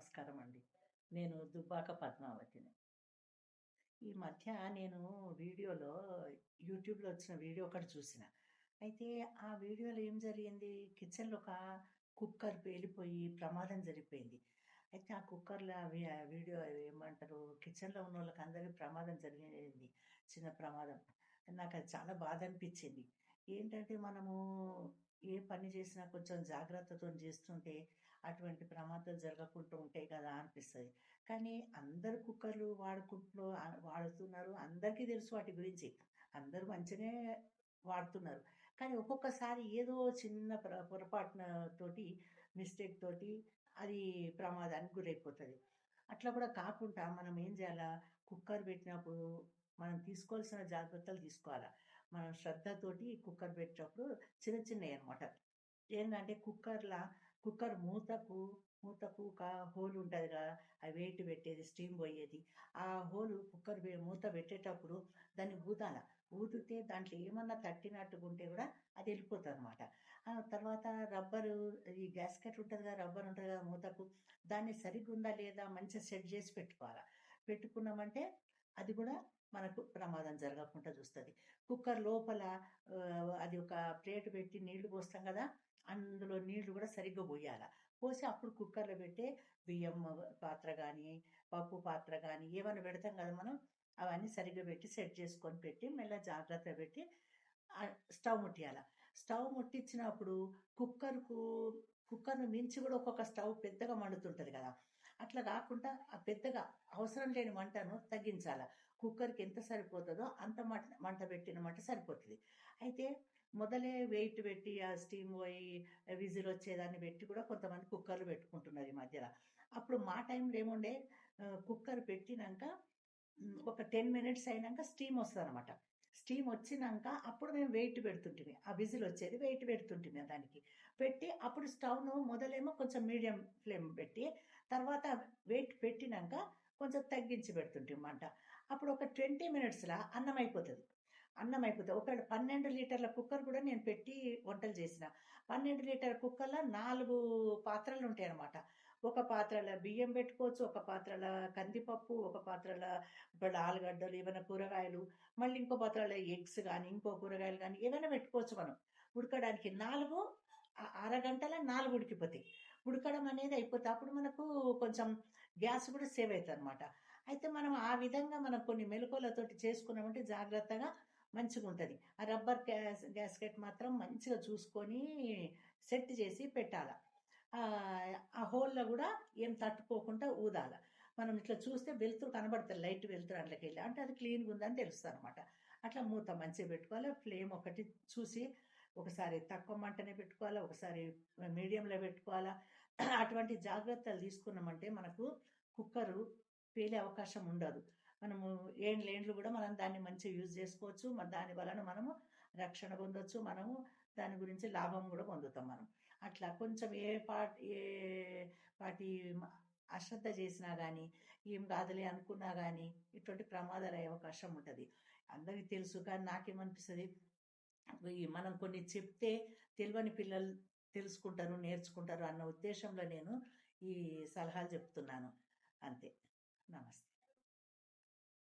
నమస్కారం అండి. నేను దుబ్బాక పద్మావతిని. ఈ మధ్య నేను వీడియోలో యూట్యూబ్‌లో వచ్చిన వీడియో ఒకటి చూసిన. అయితే ఆ వీడియోలో ఏం జరిగింది? కిచెన్‌లో ఒక కుక్కర్ పేలిపోయి ప్రమాదం జరిగిపోయింది. అయితే ఆ కుక్కర్‌లో వీడియో ఏమంటారు? కిచెన్‌లో ఉన్నోళ్ళకి అందరికి ప్రమాదం జరిగింది. చిన్న ప్రమాదం. నాకది చాలా బాధ అనిపించింది. ఏంటంటే మనము ఏ పని చేసినా కొంచెం జాగ్రత్తతోని చేస్తుంటే అటువంటి ప్రమాదాలు జరగకుండా ఉంటాయి కదా అనిపిస్తది. కానీ అందరు కుక్కర్లు వాడుతున్నారు. అందరికీ తెలుసు వాటి గురించి. అందరూ మంచిగానే వాడుతున్నారు. కానీ ఒక్కొక్కసారి ఏదో చిన్న పొరపాటున తోటి మిస్టేక్ తోటి అది ప్రమాదానికి గురైపోతది. అట్లా కూడా కాకుండా మనం ఏం చేయాలా? కుక్కర్ పెట్టినప్పుడు మనం తీసుకోవాల్సిన జాగ్రత్తలు తీసుకోవాలా. మనం శ్రద్ధతోటి కుక్కర్ పెట్టేటప్పుడు చిన్న చిన్నయన్నమాట. ఏందంటే కుక్కర్ మూతకు ఒక హోల్ ఉంటది గదా! ఆ వెయిట్ పెట్టేది, స్టీమ్ పోయేది. ఆ హోలు మూత పెట్టేటప్పుడు దాన్ని ఊదాల. ఊదితే దాంట్లో ఏమన్నా తట్టినట్టుగుంటే గూడా అది ఎళ్ళిపోతదనమాట. ఆ తర్వాత ఈ గ్యాస్కెట్ ఉంటది గదా! రబ్బర్ ఉంటది గదా! మూతకు. దాన్ని సరిగ్గుందా లేదా మంచిగా సెట్ జేసి పెట్టుకోవాల. పెట్టుకున్నామంటే అది గూడా మనకు ప్రమాదం జరగకుండా చూస్తది. కుక్కర్ లోపల అది ఒక ప్లేట్ పెట్టి నీళ్లు పోస్తాం గదా! అందులో నీళ్లు గూడా సరిగ్గా బొయ్యాల. పోసి అప్పుడు కుక్కర్‌లో పెట్టే బియ్యం పాత్ర గానీ, పప్పు పాత్ర గానీ ఏవన్నా పెడతాం గదా మనం. అవన్నీ సరిగ్గా పెట్టి సెట్ చేసుకొని పెట్టి మెల్లగా జాగ్రత్తగా పెట్టి స్టవ్ ముట్టియాల. స్టవ్ ముట్టిచ్చినప్పుడు కుక్కర్‌కు కుక్కర్‌ని మించి గూడా ఒక్కొక్క స్టవ్ పెద్దగా మండుతుంటది గదా! అట్లా గాకుండా ఆ పెద్దగా అవసరం లేని మంటను తగ్గించాల. కుక్కర్‌కి ఎంత సరిపోతదో అంత మంట పెట్టినమంటే సరిపోతది. అయితే మొదలే వెయిట్ పెట్టి ఆ స్టీమ్ పోయి విజిల్ వచ్చేదాన్ని పెట్టి కూడా కొంతమంది కుక్కర్‌లు పెట్టుకుంటున్నారు ఈ మధ్యల. అప్పుడు మా టైంలో ఏముండే కుక్కర్ పెట్టినంక ఒక 10 మినిట్స్ అయినంక స్టీమ్ వస్తదనమాట. స్టీమ్ వచ్చినంక అప్పుడు మేము వెయిట్ పెడుతుంటిమి. ఆ విజిల్ వచ్చేది వెయిట్ పెడుతుంటిమి దానికి. పెట్టి అప్పుడు స్టవ్‌ను మొదలేమో కొంచెం మీడియం ఫ్లేమ్ పెట్టి, తర్వాత వెయిట్ పెట్టినంక కొంచెం తగ్గించి పెడుతుంటిమి మంట. అప్పుడు ఒక 20 మినిట్స్‌ల అన్నం అయిపోతది. అన్నం అయిపోతది. ఒకవేళ 12 లీటర్ల కుక్కర్ కూడా నేను పెట్టి వంటలు చేసిన. 12 లీటర్ల కుక్కర్‌ల 4 పాత్రలుంటాయనమాట. ఒక పాత్రల బియ్యం పెట్టుకోవచ్చు, ఒక పాత్రల కందిపప్పు, ఒక పాత్రల ఇప్పుడు ఆలుగడ్డలు, ఏవన్నా కూరగాయలు, మళ్ళీ ఇంకో పాత్రలో ఎగ్స్ గానీ, ఇంకో కూరగాయలు గానీ ఏవైనా పెట్టుకోవచ్చు మనం. ఉడకడానికి 4 అరగంటల 4 ఉడికిపోతాయి. ఉడకడం అనేది అయిపోతది. అప్పుడు మనకు కొంచెం గ్యాస్ కూడా సేవ్ అయితదనమాట. అయితే మనం ఆ విధంగా మనం కొన్ని మెళకువలతోటి చేసుకున్నామంటే జాగ్రత్తగా మంచిగుంటది. ఆ రబ్బర్ గ్యాస్కెట్ మాత్రం మంచిగా చూసుకొని సెట్ చేసి పెట్టాల. ఆ హోల్‌లో గూడా ఏం తట్టుకోకుండా ఊదాల. మనం ఇట్లా చూస్తే వెలుతురు కనబడతది. లైట్ వెలుతురు అందులోకెళ్ళి. అంటే అది క్లీన్‌గుందని తెలుస్తదనమాట. అట్లా మూత మంచిగా పెట్టుకోవాలి. ఫ్లేమ్ ఒకటి చూసి ఒకసారి తక్కువ మంటనే పెట్టుకోవాలా, ఒకసారి మీడియంలో పెట్టుకోవాలా. అటువంటి జాగ్రత్తలు తీసుకున్నామంటే మనకు కుక్కరు పేలే అవకాశం ఉండదు. మనము ఏండ్లేండ్లు గూడా మనం దాన్ని మంచిగా యూజ్ చేసుకోవచ్చు. దాని వలన మనము రక్షణ పొందొచ్చు. మనము దాని గురించి లాభం గూడా పొందుతాం మనం. అట్లా కొంచెం ఏ పాటి అశ్రద్ధ చేసినా గానీ, ఏం కాదులే అనుకున్నా గానీ, ఇటువంటి ప్రమాదాలయ్యే అవకాశం ఉంటది. అందరికి తెలుసు. కానీ నాకేమనిపిస్తది, మనం కొన్ని చెప్తే తెలవని పిల్లలు తెలుసుకుంటారు, నేర్చుకుంటారు అన్న ఉద్దేశంలో నేను ఈ సలహాలు చెప్తున్నాను. అంతే. నమస్తే.